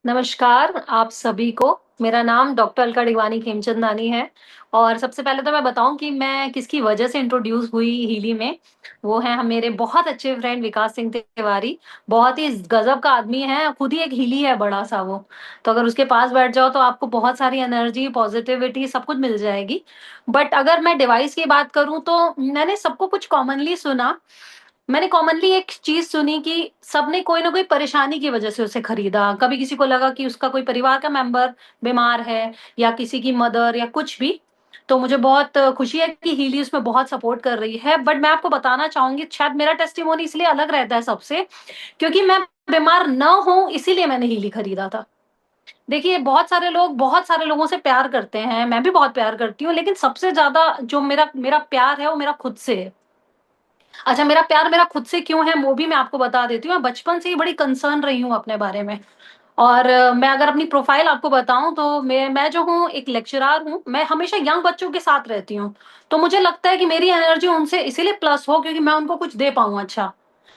नमस्कार आप सभी को। मेरा नाम डॉक्टर अलका डिवानी खेमचंदानी है और सबसे पहले तो मैं बताऊँ कि मैं किसकी वजह से इंट्रोड्यूस हुई हीली में। वो हैं हम मेरे बहुत अच्छे फ्रेंड विकास सिंह तिवारी। बहुत ही गज़ब का आदमी है, खुद ही एक हीली है बड़ा-सा वो। तो अगर उसके पास बैठ जाओ तो आपको बहुत सारी एनर्जी, पॉज़िटिविटी सब कुछ मिल जाएगी। बट अगर मैं डिवाइस की बात करूँ तो मैंने सबको कुछ कॉमनली सुना। मैंने कॉमनली एक चीज़ सुनी कि सबने कोई ना कोई परेशानी की वजह से उसे खरीदा। कभी किसी को लगा कि उसका कोई परिवार का मेंबर बीमार है या किसी की मदर या कुछ भी। तो मुझे बहुत खुशी है कि हीली उसमें बहुत सपोर्ट कर रही है। बट मैं आपको बताना चाहूँगी शायद मेरा टेस्टिमोनी इसलिए अलग रहता है सबसे, क्योंकि मैं बीमार ना हूँ इसीलिए मैंने हीली खरीदा था। देखिए बहुत सारे लोग बहुत सारे लोगों से प्यार करते हैं, मैं भी बहुत प्यार करती हूँ, लेकिन सबसे ज़्यादा जो मेरा मेरा प्यार है वो मेरा खुद से है। अच्छा, मेरा प्यार मेरा खुद से क्यों है, वो भी मैं आपको बता देती हूँ। मैं बचपन से ही बड़ी कंसर्न रही हूँ अपने बारे में और मैं अगर अपनी प्रोफ़ाइल आपको बताऊँ तो मैं जो हूँ एक लेक्चरर हूँ। मैं हमेशा यंग बच्चों के साथ रहती हूँ। तो मुझे लगता है कि मेरी एनर्जी उनसे इसीलिए प्लस हो क्योंकि मैं उनको कुछ दे पाऊँ अच्छा।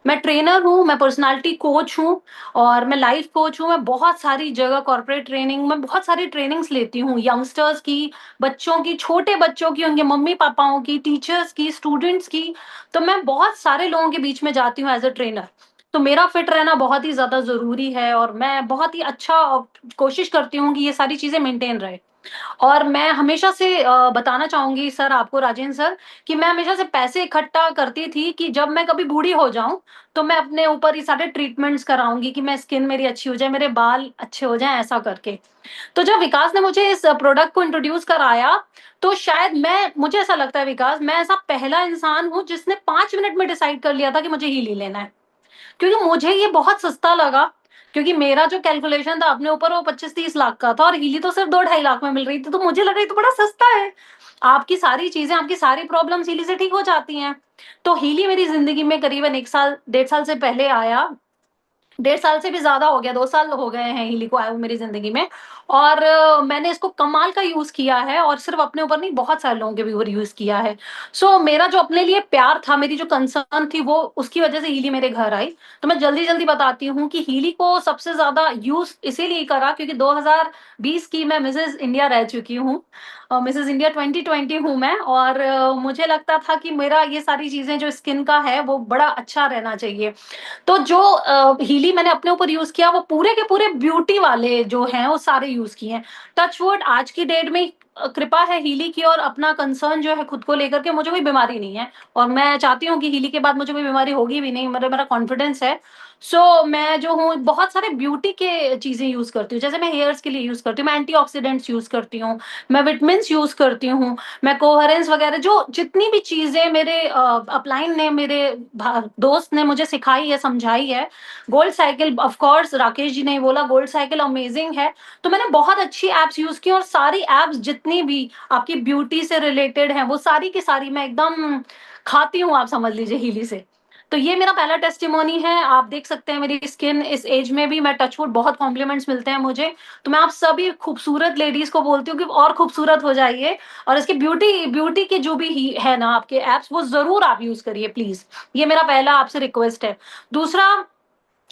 मैं ट्रेनर हूँ, मैं पर्सनैलिटी कोच हूँ और मैं लाइफ़ कोच हूँ। मैं बहुत सारी जगह कॉर्पोरेट ट्रेनिंग मैं बहुत सारी ट्रेनिंग्स लेती हूँ यंगस्टर्स की, बच्चों की, छोटे बच्चों की, उनके मम्मी-पापाओं की, टीचर्स की, स्टूडेंट्स की। तो मैं बहुत सारे लोगों के बीच में जाती हूँ एज़ अ ट्रेनर। तो मेरा फिट रहना बहुत ही ज़्यादा ज़रूरी है और मैं बहुत ही अच्छा कोशिश करती हूँ कि ये सारी चीज़ें मेंटेन रहे। और मैं हमेशा से बताना चाहूँगी सर आपको राजेंद्र सर कि मैं हमेशा से पैसे इकट्ठा करती थी कि जब मैं कभी बूढ़ी हो जाऊँ, तो मैं अपने ऊपर ये सारे ट्रीटमेंट्स कराऊँगी कि मैं स्किन मेरी अच्छी हो जाए, मेरे बाल अच्छे हो जाएँ, ऐसा करके। तो जब विकास ने मुझे इस प्रोडक्ट को इंट्रोड्यूस कराया, तो शायद मुझे ऐसा लगता है विकास, मैं ऐसा पहला इंसान हूँ जिसने 5 मिनट में डिसाइड कर लिया था कि मुझे हीली लेना है। क्योंकि मुझे ये बहुत सस्ता लगा, क्योंकि मेरा जो कैलकुलेशन था अपने ऊपर वो 25-30 लाख का था और हीली तो सिर्फ 2 ढाई लाख में मिल रही थी, तो मुझे लगा ये तो बड़ा सस्ता है। आपकी सारी चीज़ें, आपकी सारी प्रॉब्लम्स हीली से ठीक हो जाती हैं। तो हीली मेरी ज़िंदगी में करीबन 1 साल, डेढ़ साल से पहले आया। डेढ़ साल से भी ज़्यादा हो गया, 2 साल हो गए हैं हीली को आए हुए मेरी ज़िंदगी में और मैंने इसको कमाल का यूज़ किया है और सिर्फ़ अपने ऊपर नहीं, बहुत सारे लोगों के भी ऊपर यूज़ किया है। सो मेरा जो अपने लिए प्यार था, मेरी जो कंसर्न थी, वो उसकी वज़ह से हीली मेरे घर आई। तो मैं जल्दी-जल्दी बताती हूँ कि हीली को सबसे ज़्यादा यूज़ इसीलिए करा क्योंकि 2020 की मैं मिसेज़ इंडिया रह चुकी हूँ। मिसेज़ इंडिया 2020 हूँ मैं और मुझे लगता था कि मेरा ये सारी चीज़ें जो स्किन का है, वो बड़ा अच्छा रहना चाहिए। तो जो हीली मैंने अपने ऊपर यूज़ किया वो पूरे के पूरे ब्यूटी वाले जो हैं वो सारे यूज़ किए हैं। टच वुड आज की डेट में कृपा है हीली की और अपना कंसर्न जो है खुद को लेकर के मुझे कोई बीमारी नहीं है और मैं चाहती हूँ कि हीली के बाद मुझे कोई बीमारी होगी भी नहीं, मेरा मेरा कॉन्फिडेंस है। सो मैं जो हूँ बहुत सारे ब्यूटी के चीज़ें यूज़ करती हूँ, जैसे मैं हेयर्स के लिए यूज़ करती हूँ, मैं एंटीऑक्सीडेंट्स यूज़ करती हूँ, मैं विटामिन्स यूज़ करती हूँ, मैं कोहेरेंस वगैरह जो जितनी भी चीज़ें मेरे अपलाइन ने मेरे दोस्त ने मुझे सिखाई है, समझाई है। Gold cycle of course Rakesh ji ने ही बोला गोल्ड साइकिल अमेजिंग है। तो मैंने बहुत अच्छी ऐप्स यूज़ की और सारी ऐप्स जितनी भी आपकी ब्यूटी से रिलेटेड हैं, वो सारी की सारी मैं एकदम खाती हूँ आप समझ लीजिए हीली से। तो ये मेरा पहला टेस्टिमोनी है। आप देख सकते हैं मेरी स्किन इस एज में भी मैं टच वुड बहुत कॉम्प्लीमेंट्स मिलते हैं मुझे। तो मैं आप सभी खूबसूरत लेडीज़ को बोलती हूँ कि और खूबसूरत हो जाइए और इसकी ब्यूटी ब्यूटी की जो भी ही है ना आपके ऐप्स वो ज़रूर आप यूज़ करिए प्लीज़। ये मेरा पहला आपसे रिक्वेस्ट है। दूसरा,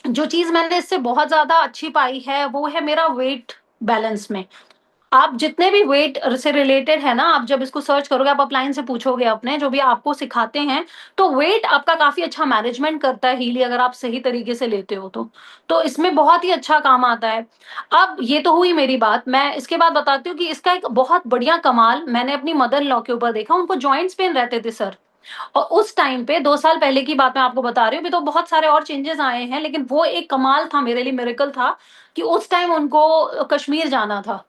जो चीज़ मैंने इससे बहुत ज़्यादा अच्छी पाई है, वो है मेरा वेट बैलेंस में। आप जितने भी वेट से रिलेटेड है ना, आप जब इसको सर्च करोगे, आप अपलाइन से पूछोगे अपने, जो भी आपको सिखाते हैं, तो वेट आपका काफ़ी अच्छा मैनेजमेंट करता है हीली अगर आप सही तरीके से लेते हो तो। तो इसमें बहुत ही अच्छा काम आता है। अब ये तो हुई मेरी बात, मैं इसके बाद बताती हूँ कि इसका एक बहुत बढ़िया कमाल मैंने अपनी मदर इन लॉ के ऊपर देखा, उनको जॉइंट्स पेन रहते थे सर। और उस टाइम पे 2 साल पहले की बात मैं आपको बता रही हूँ, अभी तो बहुत सारे और चेंजेज़ आए हैं, लेकिन वो एक कमाल था मेरे लिए, मिरेकल था कि उस टाइम उनको कश्मीर जाना था।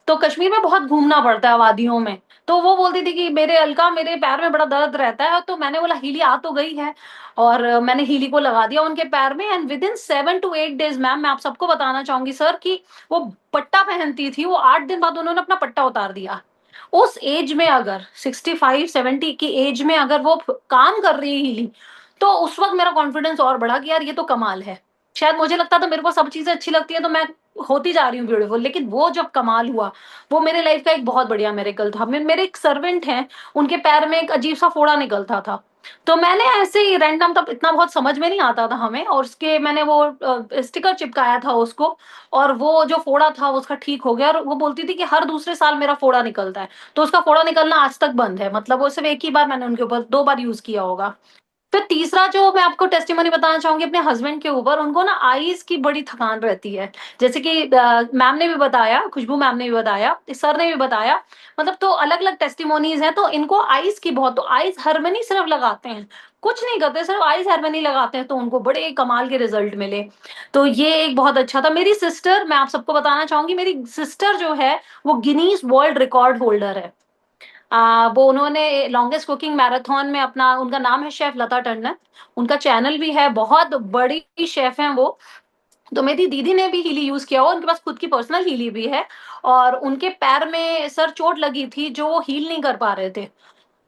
तो कश्मीर में बहुत घूमना पड़ता है वादियों में। तो वो बोलती थी कि मेरे अलका मेरे पैर में बड़ा दर्द रहता है, तो मैंने बोला हीली आ तो गई है और मैंने हीली को लगा दिया उनके पैर में and within 7 to 8 days ma'am मैं आप सबको बताना चाहूँगी सर कि वो पट्टा पहनती थी, वो 8 दिन बाद उन्होंने अपना पट्टा उतार दिया। उस एज में अगर 65-70 की एज में अगर वो काम कर रही है हीलिंग, तो उस वक़्त मेरा कॉन्फिडेंस और बढ़ा कि यार ये तो कमाल है। शायद मुझे लगता था मेरे को सब चीज़ें अच्छी लगती हैं तो मैं होती जा रही हूँ ब्यूटीफुल, लेकिन वो जब कमाल हुआ, वो मेरे लाइफ़ का एक बहुत बढ़िया मिरेकल था। मेरे एक सर्वेंट हैं, उनके पैर में एक अजीब-सा फोड़ा निकलता था। तो मैंने ऐसे ही रैंडम, तब इतना बहुत समझ में नहीं आता था हमें, और उसके मैंने वो स्टिकर चिपकाया था उसको, और वो जो फोड़ा था वो उसका ठीक हो गया, और वो बोलती थी कि हर दूसरे साल मेरा फोड़ा निकलता है। तो उसका फोड़ा निकलना आज तक बंद है, मतलब वो सिर्फ एक ही बार मैंने उनके ऊपर 2 बार यूज़ किया होगा। फिर तीसरा जो मैं आपको टेस्टिमोनी बताना चाहूँगी अपने हस्बैंड के ऊपर, उनको ना आईज़ की बड़ी थकान रहती है। जैसे कि मैम ने भी बताया, खुशबू मैम ने भी बताया, सर ने भी बताया, मतलब तो अलग-अलग टेस्टिमोनीज़ हैं, तो इनको आईज़ की बहुत, तो आईज़ हार्मनी सिर्फ लगाते हैं, कुछ नहीं करते, सिर्फ आईज़ हार्मनी लगाते हैं, तो उनको बड़े कमाल के रिज़ल्ट मिले। तो ये एक बहुत अच्छा था। मेरी सिस्टर, मैं आप सबको बताना चाहूँगी, मेरी सिस्टर जो है, वो गिनीज़ वर्ल्ड रिकॉर्ड होल्डर है। वो उन्होंने लॉन्गेस्ट कुकिंग मैराथन में अपना, उनका नाम है शेफ लता टंडन। उनका चैनल भी है, बहुत बड़ी शेफ हैं वो। तो मेरी दीदी ने भी हीली यूज़ किया हुआ, उनके पास खुद की पर्सनल हीली भी है, और उनके पैर में सर चोट लगी थी जो वो हील नहीं कर पा रहे थे।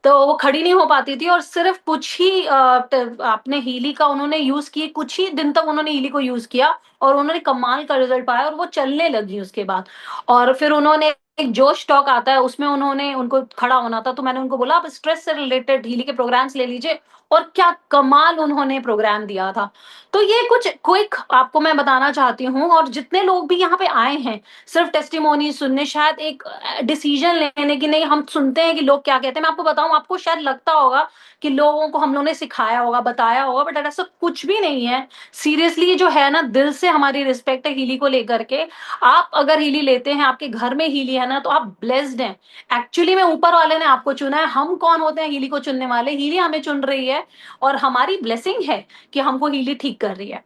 तो वो खड़ी नहीं हो पाती थी, और सिर्फ़ कुछ ही आपने हीली का उन्होंने यूज़ किए, कुछ ही दिन तक उन्होंने हीली को यूज़ किया, और उन्होंने कमाल का रिज़ल्ट पाया, और वो चलने लगी उसके बाद। और फिर उन्होंने एक जोश टॉक आता है, उसमें उन्होंने उनको खड़ा होना था, तो मैंने उनको बोला आप स्ट्रेस से रिलेटेड हीली के प्रोग्राम्स ले लीजिए, और क्या कमाल उन्होंने प्रोग्राम दिया था। तो ये कुछ क्विक आपको मैं बताना चाहती हूँ, और जितने लोग भी यहाँ पे आए हैं, सिर्फ टेस्टिमोनी सुनने, शायद एक डिसीजन लेने की नहीं, हम सुनते हैं कि लोग क्या कहते हैं। मैं आपको बताऊँ, आपको शायद लगता होगा कि लोगों को हम लोगों ने सिखाया होगा, बताया होगा, बट ऐसा कुछ भी नहीं है। सीरियसली ये जो है ना, दिल से हमारी रिस्पेक्ट है हीली को लेकर के। आप अगर हीली लेते हैं, आपके घर में हीली है ना, तो आप ब्लेस्ड हैं। एक्चुअली में ऊपर वाले ने आपको चुना है, हम कौन होते हैं हीली को चुनने वाले? हीली हमें चुन रही है, और हमारी ब्लेसिंग है कि हमको हीली ठीक कर रही है।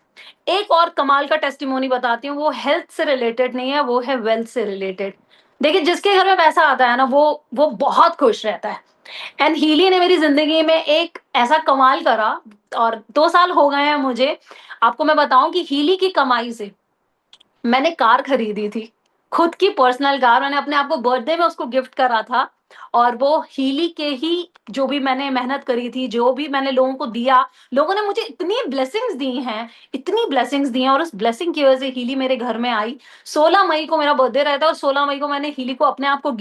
एक और कमाल का टेस्टिमोनी बताती हूँ, वो हेल्थ से रिलेटेड नहीं है, वो है वेल्थ से रिलेटेड। देखिए, जिसके घर में पैसा आता है ना, वो बहुत खुश रहता है। एंड हीली ने मेरी ज़िंदगी में एक ऐसा कमाल करा, और 2 साल हो गए हैं मुझे। आपको मैं बताऊँ कि हीली की कमाई से मैंने कार खरीदी थी। खुद की पर्सनल कार, मैंने अपने आप को बर्थडे में उसको गिफ्ट करा था, और वो हीली के ही, जो भी मैंने मेहनत करी थी, जो भी मैंने लोगों को दिया, लोगों ने मुझे इतनी ब्लेसिंग्स दी हैं, इतनी ब्लेसिंग्स दी हैं, और उस ब्लेसिंग की वज़ह से हीली मेरे घर में आई। 16 मई को मेरा बर्थडे रहता है, और 16 मई को मैंने हीली को अपने आप को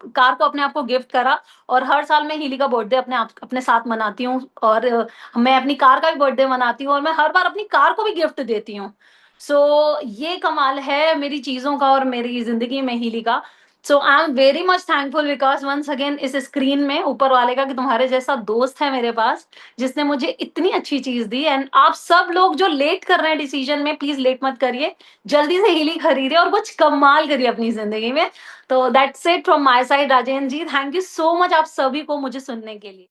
कार को अपने आप को गिफ्ट करा, और हर साल मैं हीली का बर्थडे अपने साथ मनाती हूँ, और मैं अपनी कार का भी बर्थडे मनाती हूँ, और मैं हर बार अपनी कार को भी गिफ्ट देती हूँ। सो ये कमाल है मेरी चीज़ों का और मेरी ज़िंदगी में हीली का। So I am very much thankful because once again इस स्क्रीन में ऊपर वाले का, कि तुम्हारे जैसा दोस्त है मेरे पास, जिसने मुझे इतनी अच्छी चीज़ दी। एंड आप सब लोग जो लेट कर रहे हैं डिसीज़न में, प्लीज़ लेट मत करिए। जल्दी से हीली खरीदिए और कुछ कमाल करिए अपनी ज़िंदगी में। तो that's it from my side Rajen ji. Thank you so much आप सभी को मुझे सुनने के लिए।